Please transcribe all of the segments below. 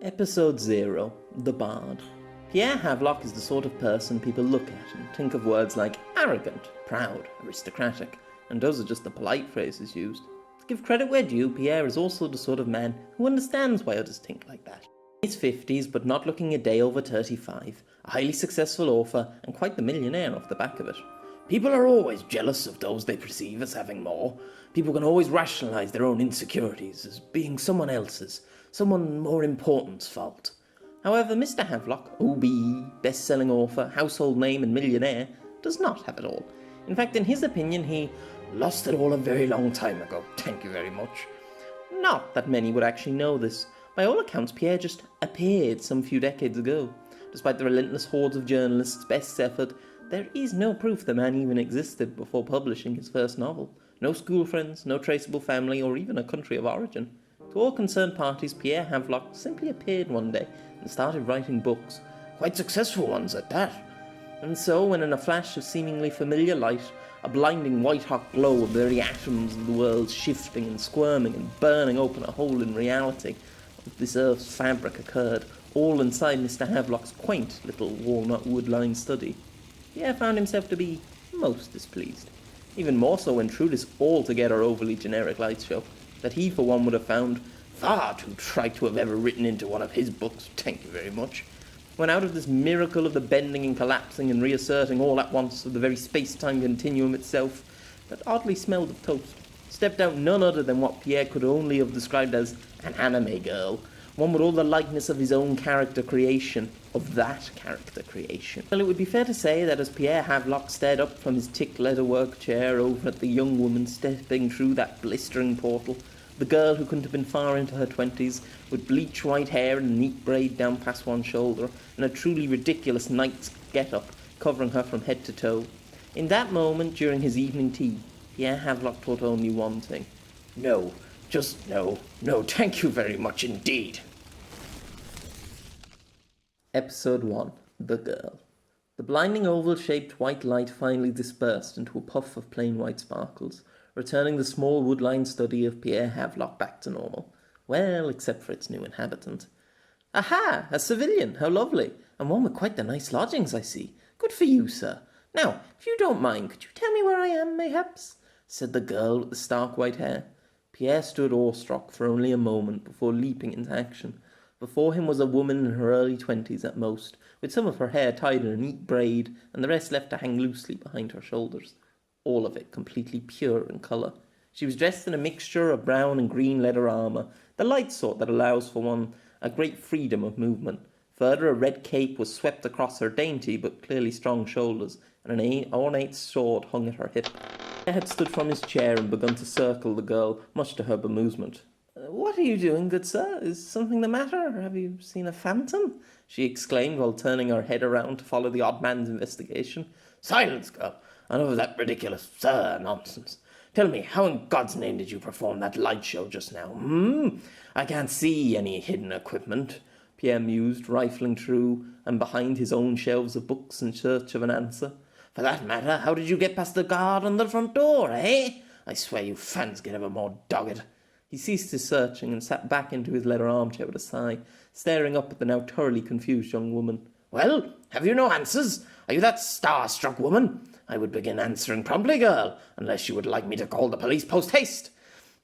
Episode 0. The Bard. Pierre Havelock is the sort of person people look at and think of words like arrogant, proud, aristocratic, and those are just the polite phrases used. To give credit where due, Pierre is also the sort of man who understands why others think like that. In his 50s, but not looking a day over 35, a highly successful author, and quite the millionaire off the back of it. People are always jealous of those they perceive as having more. People can always rationalise their own insecurities as being someone else's, someone more important's fault. However, Mr. Havelock, OBE, best-selling author, household name and millionaire, does not have it all. In fact, in his opinion, he lost it all a very long time ago, thank you very much. Not that many would actually know this. By all accounts, Pierre just appeared some few decades ago. Despite the relentless hordes of journalists' best effort, there is no proof the man even existed before publishing his first novel. No school friends, no traceable family, or even a country of origin. To all concerned parties, Pierre Havelock simply appeared one day and started writing books, quite successful ones at that. And so, when in a flash of seemingly familiar light, a blinding white-hot glow of the very atoms of the world shifting and squirming and burning open a hole in reality of this earth's fabric occurred, all inside Mr. Havelock's quaint little walnut wood-lined study, Pierre found himself to be most displeased. Even more so when through this altogether overly generic light show, that he for one would have found far too trite to have ever written into one of his books, thank you very much. When out of this miracle of the bending and collapsing and reasserting all at once of the very space-time continuum itself, that oddly smelled of toast, stepped out none other than what Pierre could only have described as an anime girl, one with all the likeness of his own character creation, of that character creation. Well, it would be fair to say that as Pierre Havelock stared up from his thick leatherwork chair over at the young woman stepping through that blistering portal, the girl who couldn't have been far into her 20s, with bleach white hair and a neat braid down past one shoulder, and a truly ridiculous knight's get-up covering her from head to toe. In that moment, during his evening tea, Pierre Havelock thought only one thing. No, just no, thank you very much indeed. Episode 1. The Girl. The blinding oval-shaped white light finally dispersed into a puff of plain white sparkles, returning the small wood-lined study of Pierre Havelock back to normal. Well, except for its new inhabitant. Aha! A civilian! How lovely! And one with quite the nice lodgings, I see. Good for you, sir. Now, if you don't mind, could you tell me where I am, mayhaps? Said the girl with the stark white hair. Pierre stood awestruck for only a moment before leaping into action. Before him was a woman in her early 20s at most, with some of her hair tied in a neat braid, and the rest left to hang loosely behind her shoulders. All of it completely pure in colour. She was dressed in a mixture of brown and green leather armour, the light sort that allows for one a great freedom of movement. Further, a red cape was swept across her dainty but clearly strong shoulders, and an ornate sword hung at her hip. He had stood from his chair and begun to circle the girl, much to her bemusement. What are you doing, good sir? Is something the matter? Have you seen a phantom? She exclaimed while turning her head around to follow the odd man's investigation. Silence, girl! Enough of that ridiculous sir nonsense. Tell me, how in God's name did you perform that light show just now? I can't see any hidden equipment, Pierre mused, rifling through and behind his own shelves of books in search of an answer. For that matter, how did you get past the guard on the front door, eh? I swear you fans get ever more dogged. He ceased his searching and sat back into his leather armchair with a sigh, staring up at the now thoroughly confused young woman. Well, have you no answers? Are you that star-struck woman? I would begin answering promptly, girl, unless you would like me to call the police post-haste.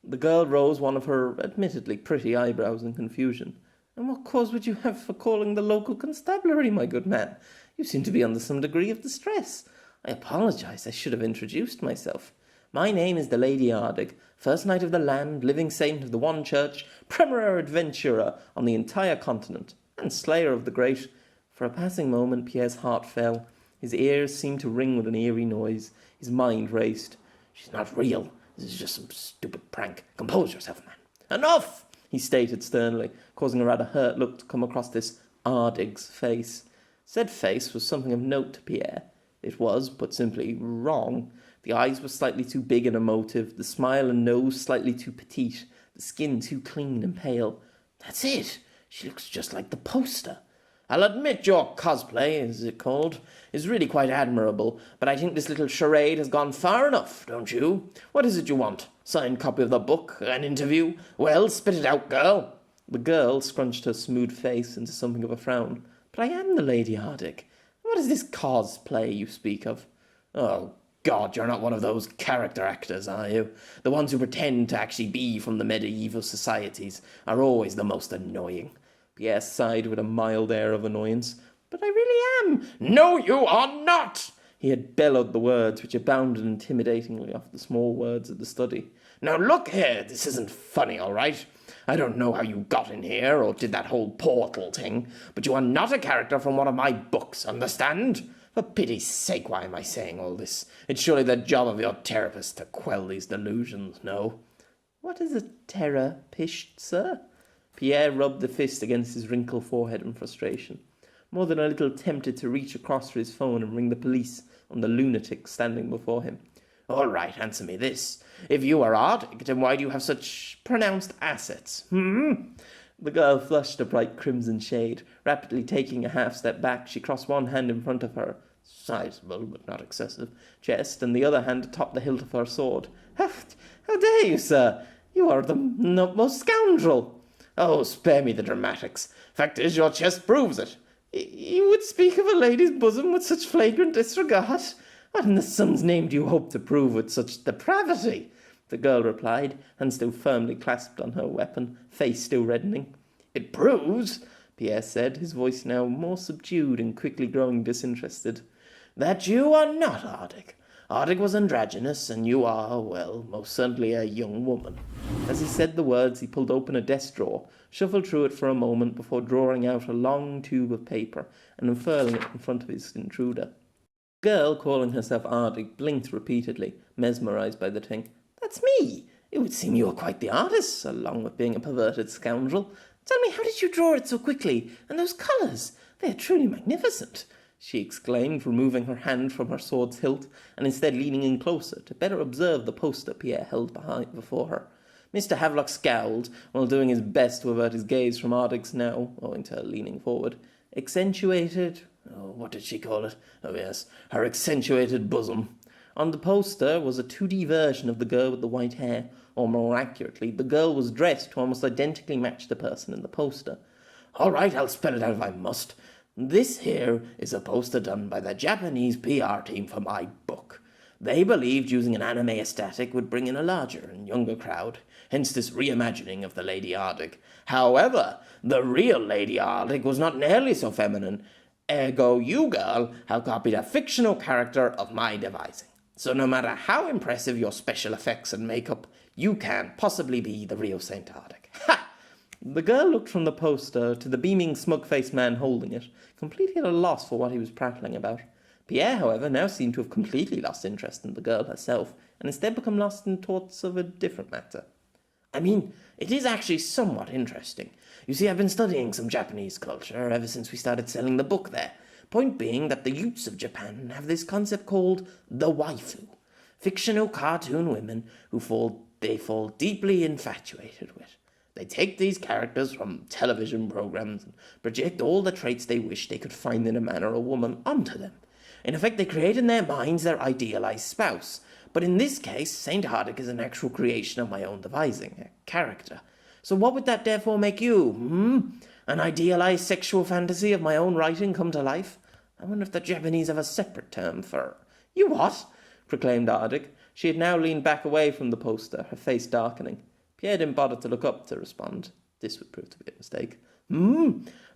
The girl rose one of her admittedly pretty eyebrows in confusion. And what cause would you have for calling the local constabulary, my good man? You seem to be under some degree of distress. I apologize, I should have introduced myself. My name is the Lady Ardig, first knight of the land, living saint of the one church, premier adventurer on the entire continent, and slayer of the great. For a passing moment Pierre's heart fell. His ears seemed to ring with an eerie noise. His mind raced. She's not real. This is just some stupid prank. Compose yourself, man. Enough! He stated sternly, causing a rather hurt look to come across this Ardig's face. Said face was something of note to Pierre. It was, put simply, wrong. The eyes were slightly too big and emotive, the smile and nose slightly too petite, the skin too clean and pale. That's it. She looks just like the poster. I'll admit your cosplay, as it's called, is really quite admirable, but I think this little charade has gone far enough, don't you? What is it you want? Signed copy of the book? An interview? Well, spit it out, girl. The girl scrunched her smooth face into something of a frown. "But I am the Lady Ardic. What is this cosplay you speak of?" "Oh, God, you're not one of those character actors, are you? The ones who pretend to actually be from the medieval societies are always the most annoying." Pierre sighed with a mild air of annoyance. "But I really am." "No, you are not!" He had bellowed the words, which had bounded intimidatingly off the small words of the study. "Now look here, this isn't funny, all right? I don't know how you got in here or did that whole portal thing, but you are not a character from one of my books, understand? For pity's sake, why am I saying all this? It's surely the job of your therapist to quell these delusions, no?" "What is a therapist, sir?" Pierre rubbed the fist against his wrinkled forehead in frustration, more than a little tempted to reach across for his phone and ring the police on the lunatic standing before him. "All right, answer me this. If you are Ardic, then why do you have such pronounced assets? The girl flushed a bright crimson shade. Rapidly taking a half step back, she crossed one hand in front of her sizable, but not excessive, chest, and the other hand atop the hilt of her sword. How dare you, sir? You are the utmost scoundrel." "Oh, spare me the dramatics. Fact is, your chest proves it." "You would speak of a lady's bosom with such flagrant disregard? What in the sun's name do you hope to prove with such depravity?" The girl replied, hand still firmly clasped on her weapon, face still reddening. "It proves," Pierre said, his voice now more subdued and quickly growing disinterested, "that you are not Ardic. Ardic was androgynous, and you are, well, most certainly a young woman." As he said the words, he pulled open a desk drawer, shuffled through it for a moment before drawing out a long tube of paper and unfurling it in front of his intruder. The girl, calling herself Ardic, blinked repeatedly, mesmerized by the thing. "That's me! It would seem you are quite the artist, along with being a perverted scoundrel. Tell me, how did you draw it so quickly? And those colours! They are truly magnificent!" she exclaimed, removing her hand from her sword's hilt, and instead leaning in closer to better observe the poster Pierre held before her. Mr. Havelock scowled, while doing his best to avert his gaze from Ardic's now, owing to her leaning forward, accentuated... what did she call it? Oh, yes, her accentuated bosom. On the poster was a 2D version of the girl with the white hair, or more accurately, the girl was dressed to almost identically match the person in the poster. "All right, I'll spell it out if I must. This here is a poster done by the Japanese PR team for my book. They believed using an anime aesthetic would bring in a larger and younger crowd, hence this reimagining of the Lady Ardic. However, the real Lady Ardic was not nearly so feminine. Ergo, you, girl, have copied a fictional character of my devising. So no matter how impressive your special effects and makeup, you can't possibly be the real Saint Ardic. Ha!" The girl looked from the poster to the beaming, smug-faced man holding it, completely at a loss for what he was prattling about. Pierre, however, now seemed to have completely lost interest in the girl herself, and instead become lost in thoughts of a different matter. "I mean, it is actually somewhat interesting. You see, I've been studying some Japanese culture ever since we started selling the book there. Point being that the youths of Japan have this concept called the waifu. Fictional cartoon women they fall deeply infatuated with. They take these characters from television programs and project all the traits they wish they could find in a man or a woman onto them. In effect, they create in their minds their idealized spouse. But in this case, Saint Ardic is an actual creation of my own devising, a character. So what would that therefore make you, An idealized sexual fantasy of my own writing come to life? I wonder if the Japanese have a separate term for..." "You what?" proclaimed Ardic. She had now leaned back away from the poster, her face darkening. Pierre didn't bother to look up to respond. This would prove to be a mistake.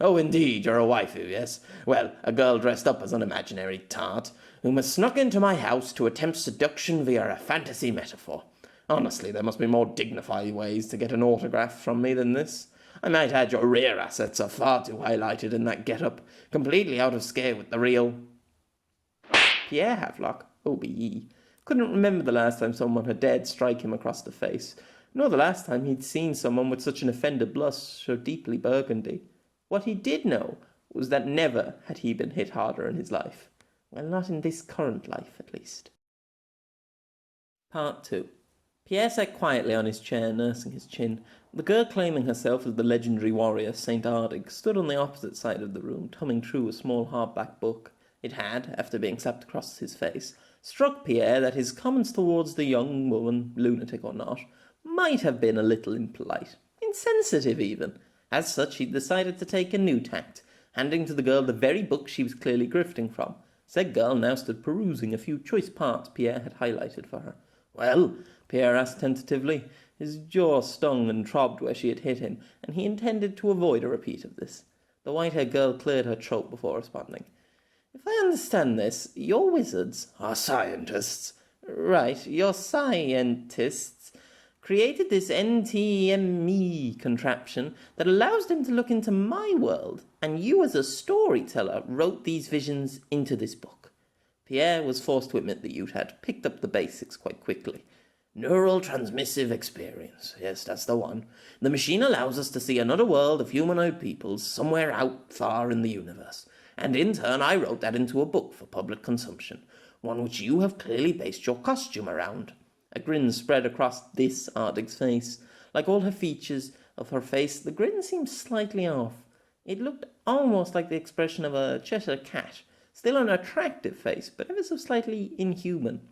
"Oh, indeed, you're a waifu, yes? Well, a girl dressed up as an imaginary tart, whom has snuck into my house to attempt seduction via a fantasy metaphor. Honestly, there must be more dignified ways to get an autograph from me than this. I might add your rear assets are far too highlighted in that get-up, completely out of scale with the real..." Pierre Havelock, OBE, couldn't remember the last time someone had dared strike him across the face, nor the last time he'd seen someone with such an offended blush so deeply burgundy. What he did know was that never had he been hit harder in his life. Well, not in this current life, at least. Part 2. Pierre sat quietly on his chair, nursing his chin. The girl claiming herself as the legendary warrior Saint Ardic stood on the opposite side of the room, thumbing through a small hardback book. It had, after being slapped across his face, struck Pierre that his comments towards the young woman, lunatic or not, might have been a little impolite, insensitive even. As such, he decided to take a new tact, handing to the girl the very book she was clearly grifting from. Said girl now stood perusing a few choice parts Pierre had highlighted for her. "Well?" Pierre asked tentatively. His jaw stung and throbbed where she had hit him, and he intended to avoid a repeat of this. The white-haired girl cleared her throat before responding. "If I understand this, your wizards are scientists." "Right, your scientists created this NTME contraption that allows them to look into my world, and you as a storyteller wrote these visions into this book." Pierre was forced to admit the youth had picked up the basics quite quickly. "Neural transmissive experience. Yes, that's the one. The machine allows us to see another world of humanoid peoples somewhere out far in the universe. And in turn I wrote that into a book for public consumption, one which you have clearly based your costume around." A grin spread across this Ardig's face. Like all her features of her face, the grin seemed slightly off. It looked almost like the expression of a Cheshire cat. Still an attractive face, but ever so slightly inhuman.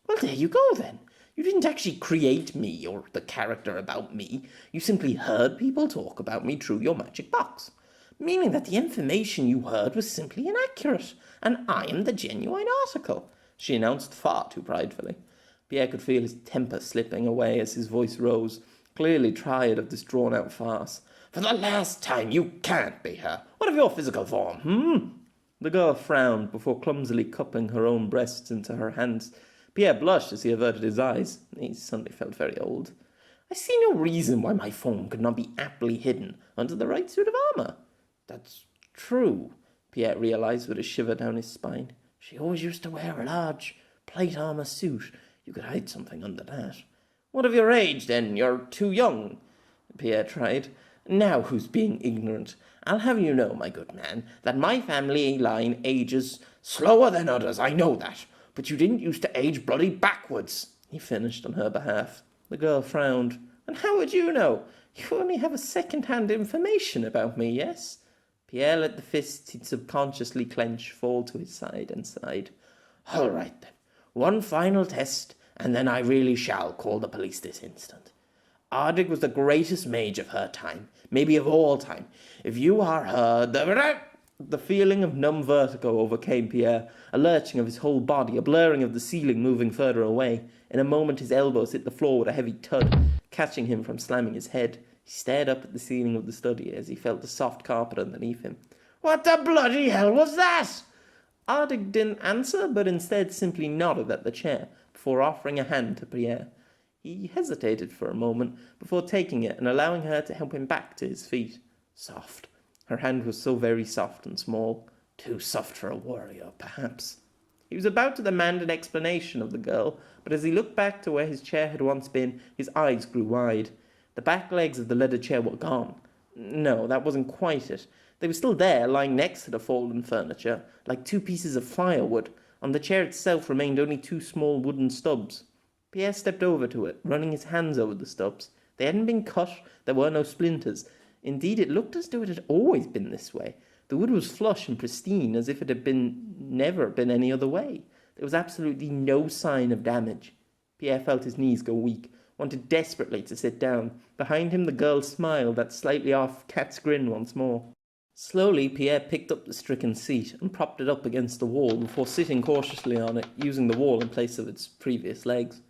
"Well, there you go then. You didn't actually create me or the character about me. You simply heard people talk about me through your magic box. Meaning that the information you heard was simply inaccurate, and I am the genuine article," she announced far too pridefully. Pierre could feel his temper slipping away as his voice rose, clearly tired of this drawn-out farce. "For the last time, you can't be her. What of your physical form, The girl frowned before clumsily cupping her own breasts into her hands. Pierre blushed as he averted his eyes. He suddenly felt very old. "I see no reason why my form could not be aptly hidden under the right suit of armour." "That's true," Pierre realised with a shiver down his spine. "She always used to wear a large plate armour suit. You could hide something under that." "What of your age, then? You're too young," Pierre tried. "Now who's being ignorant? I'll have you know, my good man, that my family line ages slower than others, I know that. But you didn't used to age bloody backwards," he finished on her behalf. The girl frowned. "And how would you know? You only have a second-hand information about me, yes?" Pierre let the fist he'd subconsciously clench fall to his side and sighed. "All right, then. One final test, and then I really shall call the police this instant. Ardig was the greatest mage of her time, maybe of all time. If you are her, the feeling of numb vertigo overcame Pierre, a lurching of his whole body, a blurring of the ceiling moving further away. In a moment his elbows hit the floor with a heavy thud, catching him from slamming his head. He stared up at the ceiling of the study as he felt the soft carpet underneath him. "What the bloody hell was that?" Ardig didn't answer, but instead simply nodded at the chair, before offering a hand to Pierre. He hesitated for a moment, before taking it and allowing her to help him back to his feet. Soft. Her hand was so very soft and small. Too soft for a warrior, perhaps. He was about to demand an explanation of the girl, but as he looked back to where his chair had once been, his eyes grew wide. The back legs of the leather chair were gone. No, that wasn't quite it. They were still there, lying next to the fallen furniture, like two pieces of firewood. On the chair itself remained only two small wooden stubs. Pierre stepped over to it, running his hands over the stubs. They hadn't been cut, there were no splinters. Indeed, it looked as though it had always been this way. The wood was flush and pristine, as if it had never been any other way. There was absolutely no sign of damage. Pierre felt his knees go weak, wanted desperately to sit down. Behind him the girl smiled, that slightly off cat's grin once more. Slowly, Pierre picked up the stricken seat and propped it up against the wall before sitting cautiously on it, using the wall in place of its previous legs.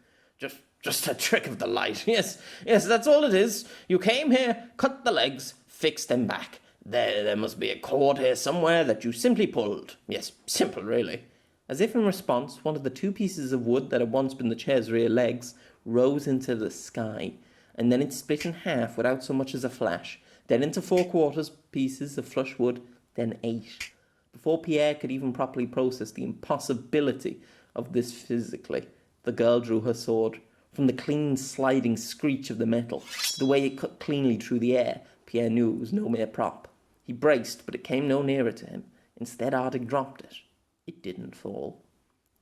Just a trick of the light. Yes, that's all it is. You came here, cut the legs, fixed them back. There must be a cord here somewhere that you simply pulled. Yes, simple, really." As if in response, one of the two pieces of wood that had once been the chair's rear legs rose into the sky, and then it split in half without so much as a flash, then into 4/4 pieces of flush wood, then 8. Before Pierre could even properly process the impossibility of this physically, the girl drew her sword. From the clean sliding screech of the metal to the way it cut cleanly through the air, Pierre knew it was no mere prop. He braced, but it came no nearer to him. Instead, Ardig dropped it. It didn't fall.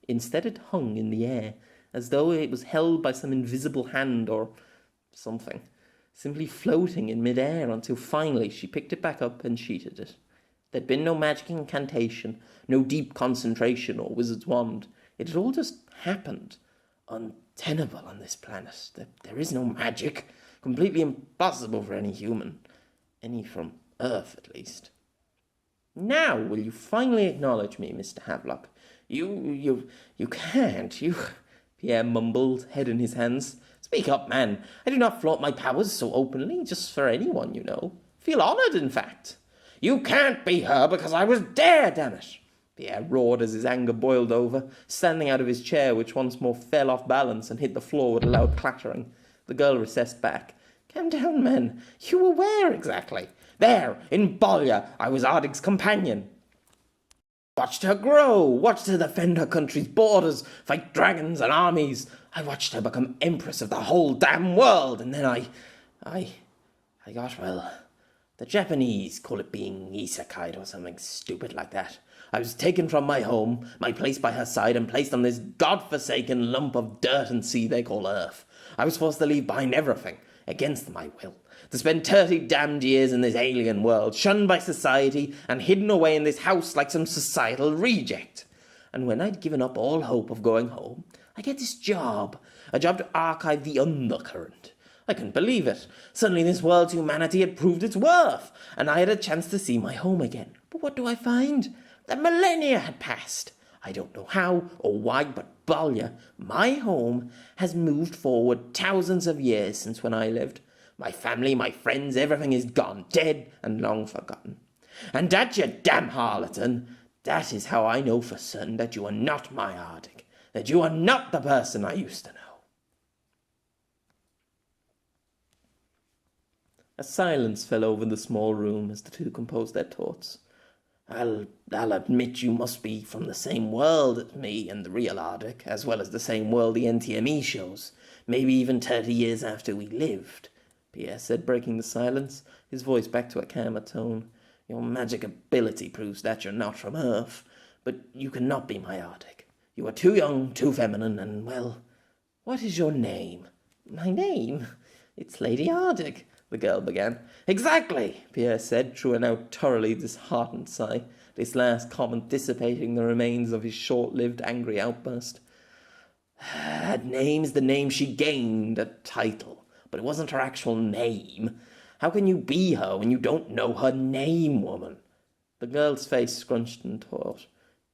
Instead, it hung in the air, as though it was held by some invisible hand or something, simply floating in mid-air until finally she picked it back up and sheeted it. There'd been no magic incantation, no deep concentration or wizard's wand. It had all just happened. Untenable on this planet. There is no magic. Completely impossible for any human. Any from Earth, at least. Now, will you finally acknowledge me, Mr. Havelock? You can't, you... Pierre mumbled, head in his hands. Speak up, man. I do not flaunt my powers so openly, just for anyone, you know. Feel honoured, in fact. You can't be her because I was there, damn it. Pierre roared as his anger boiled over, standing out of his chair, which once more fell off balance and hit the floor with a loud clattering. The girl recessed back. Calm down, man. You were where exactly? There, in Bolya, I was Ardig's companion. Watched her grow, watched her defend her country's borders, fight dragons and armies. I watched her become empress of the whole damn world, and then I got, well, the Japanese call it being isekai'd or something stupid like that. I was taken from my home, my place by her side, and placed on this godforsaken lump of dirt and sea they call Earth. I was forced to leave behind everything, against my will, to spend 30 damned years in this alien world, shunned by society and hidden away in this house like some societal reject. And when I'd given up all hope of going home, I get this job, a job to archive the undercurrent. I couldn't believe it. Suddenly this world's humanity had proved its worth, and I had a chance to see my home again. But what do I find? The millennia had passed. I don't know how or why, but Bolya, my home, has moved forward thousands of years since when I lived. My family, my friends, everything is gone, dead and long forgotten. And that, you damn harlequin, that is how I know for certain that you are not my Ardig, that you are not the person I used to know. A silence fell over the small room as the two composed their thoughts. I'll admit you must be from the same world as me and the real Ardig, as well as the same world the NTME shows, maybe even 30 years after we lived, Pierre said, breaking the silence, his voice back to a calmer tone. Your magic ability proves that you're not from Earth, but you cannot be my Ardig. You are too young, too feminine, and, well, what is your name? My name? It's Lady Ardig, the girl began. Exactly, Pierre said, through a now thoroughly disheartened sigh, this last comment dissipating the remains of his short-lived angry outburst. That name's the name she gained, a title, but it wasn't her actual name. How can you be her when you don't know her name, woman? The girl's face scrunched in thought.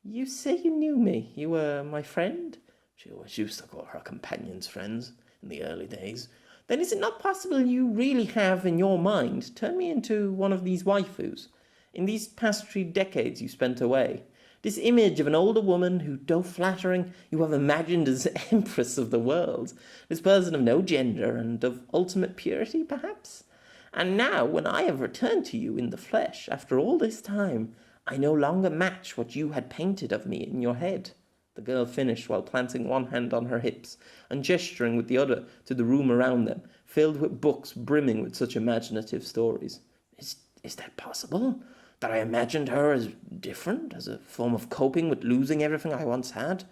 You say you knew me. You were my friend? She always used to call her companions friends in the early days. Then is it not possible you really have, in your mind, turned me into one of these waifus? In these past 3 decades you spent away, this image of an older woman who, though flattering, you have imagined as empress of the world, this person of no gender and of ultimate purity, perhaps? And now, when I have returned to you in the flesh, after all this time, I no longer match what you had painted of me in your head. The girl finished while planting one hand on her hips and gesturing with the other to the room around them, filled with books brimming with such imaginative stories. Is that possible? That I imagined her as different, as a form of coping with losing everything I once had?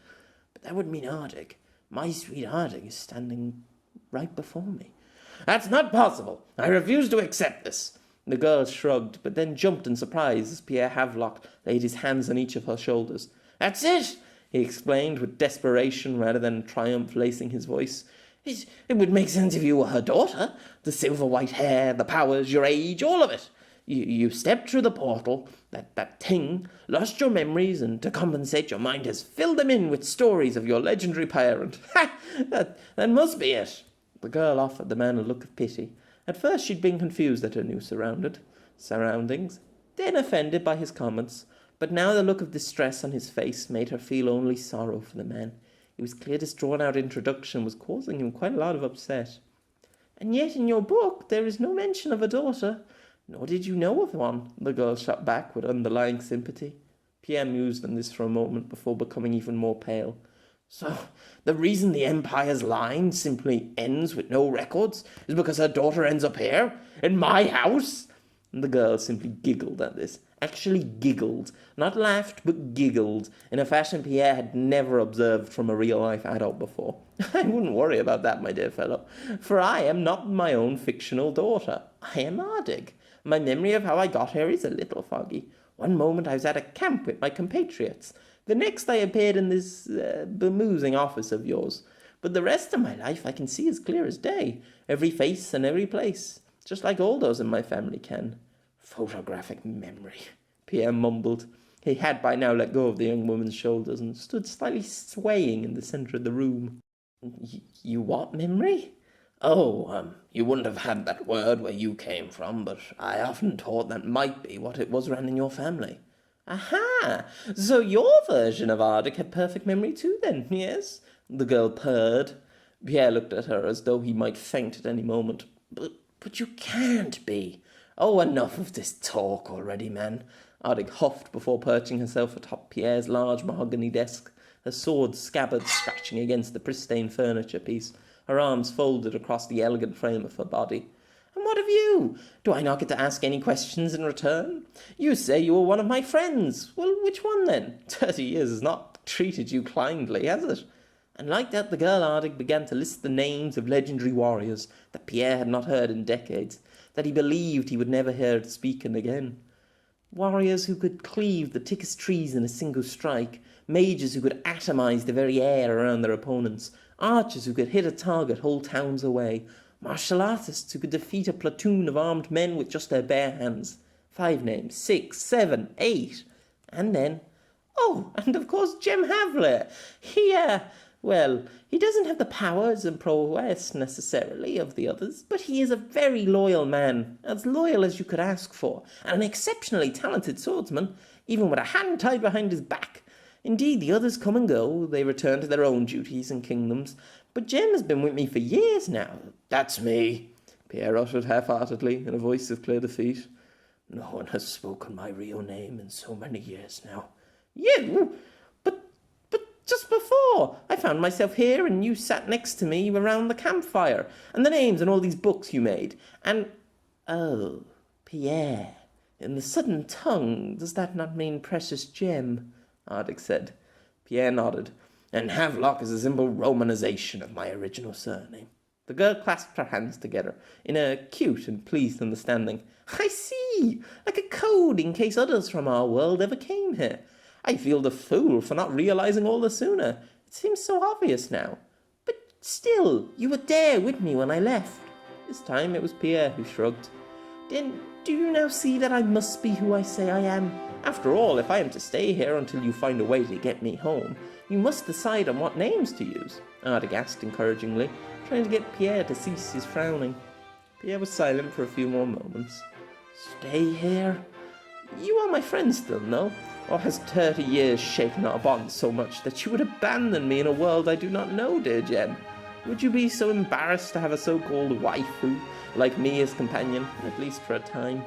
But that would mean Ardig. My sweet Ardig is standing right before me. That's not possible. I refuse to accept this. The girl shrugged, but then jumped in surprise as Pierre Havelock laid his hands on each of her shoulders. That's it, he explained with desperation rather than triumph lacing his voice. It would make sense if you were her daughter. The silver white hair, the powers, your age, all of it. You stepped through the portal, that thing, lost your memories, and to compensate, your mind has filled them in with stories of your legendary parent. Ha! That must be it. The girl offered the man a look of pity. At first she'd been confused at her new surroundings, then offended by his comments, but now the look of distress on his face made her feel only sorrow for the man. It was clear this drawn-out introduction was causing him quite a lot of upset. And yet in your book there is no mention of a daughter. Nor did you know of one, the girl shot back with underlying sympathy. Pierre mused on this for a moment before becoming even more pale. So, the reason the Empire's line simply ends with no records is because her daughter ends up here? In my house? And the girl simply giggled at this. Actually giggled. Not laughed, but giggled, in a fashion Pierre had never observed from a real-life adult before. I wouldn't worry about that, my dear fellow, for I am not my own fictional daughter. I am Ardig. My memory of how I got here is a little foggy. One moment I was at a camp with my compatriots. The next I appeared in this bemusing office of yours. But the rest of my life I can see as clear as day, every face and every place, just like all those in my family can. Photographic memory, Pierre mumbled. He had by now let go of the young woman's shoulders and stood slightly swaying in the centre of the room. You what memory? Oh, you wouldn't have had that word where you came from, but I often thought that might be what it was ran in your family. Aha! So your version of Arctic had perfect memory too, then, yes? The girl purred. Pierre looked at her as though he might faint at any moment. But you can't be. Oh, enough of this talk already, man. Arctic huffed before perching herself atop Pierre's large mahogany desk, her sword scabbard scratching against the pristine furniture piece, her arms folded across the elegant frame of her body. And what of you? Do I not get to ask any questions in return? You say you were one of my friends. Well, which one then? 30 years has not treated you kindly, has it? And like that, the girl Arctic began to list the names of legendary warriors that Pierre had not heard in decades, that he believed he would never hear speaking again. Warriors who could cleave the thickest trees in a single strike, mages who could atomize the very air around their opponents, archers who could hit a target whole towns away, martial artists who could defeat a platoon of armed men with just their bare hands. 5 names, 6, 7, 8. And then, oh, and of course Jem Havler. He doesn't have the powers and prowess necessarily of the others, but he is a very loyal man, as loyal as you could ask for, and an exceptionally talented swordsman, even with a hand tied behind his back. Indeed, the others come and go, they return to their own duties and kingdoms, but Jem has been with me for years now. That's me, Pierre uttered half-heartedly in a voice of clear defeat. No one has spoken my real name in so many years now. You? But just before, I found myself here and you sat next to me around the campfire, and the names and all these books you made, and... Oh, Pierre, in the sudden tongue, does that not mean precious gem? Arctic said. Pierre nodded. And Havelock is a simple romanization of my original surname. The girl clasped her hands together in a cute and pleased understanding. I see, like a code in case others from our world ever came here. I feel the fool for not realizing all the sooner. It seems so obvious now. But still, you were there with me when I left. This time it was Pierre who shrugged. Then do you now see that I must be who I say I am? After all, if I am to stay here until you find a way to get me home, you must decide on what names to use, Arctic asked encouragingly, trying to get Pierre to cease his frowning. Pierre was silent for a few more moments. Stay here? You are my friend still, no? Or has 30 years shaken our bond so much that you would abandon me in a world I do not know, dear Jem? Would you be so embarrassed to have a so-called waifu like me as companion, at least for a time?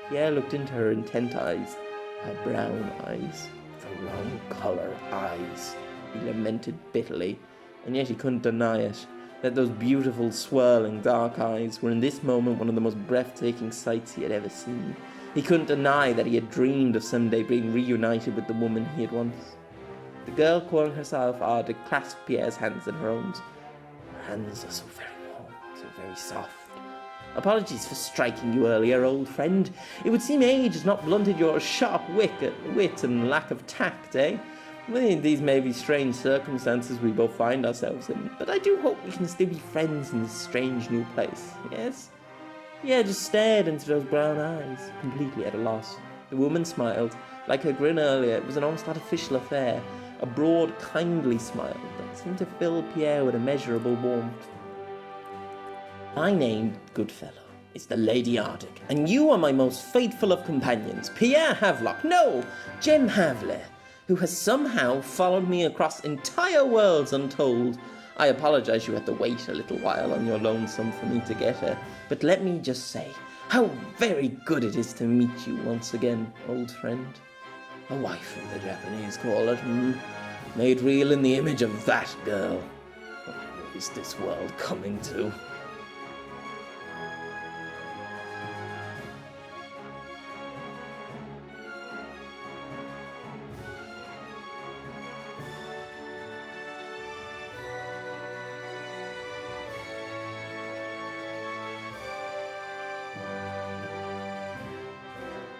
Pierre looked into her intent eyes, her brown eyes, the wrong colour eyes. He lamented bitterly, and yet he couldn't deny it, that those beautiful, swirling, dark eyes were in this moment one of the most breathtaking sights he had ever seen. He couldn't deny that he had dreamed of someday being reunited with the woman he had once. The girl, calling herself Arctic, clasped Pierre's hands in her own. Her hands are so very warm, so very soft. Apologies for striking you earlier, old friend. It would seem age has not blunted your sharp wit and lack of tact, eh? Well, these may be strange circumstances we both find ourselves in, but I do hope we can still be friends in this strange new place, yes? Pierre just stared into those brown eyes, completely at a loss. The woman smiled. Like her grin earlier, it was an almost artificial affair, a broad, kindly smile that seemed to fill Pierre with immeasurable warmth. My name, good fellow, is the Lady Arctic, and you are my most faithful of companions, Pierre Havelock, no, Jem Havler, who has somehow followed me across entire worlds untold. I apologize you had to wait a little while on your lonesome for me to get here, but let me just say how very good it is to meet you once again, old friend. A wife, the Japanese call it, made real in the image of that girl. What is this world coming to?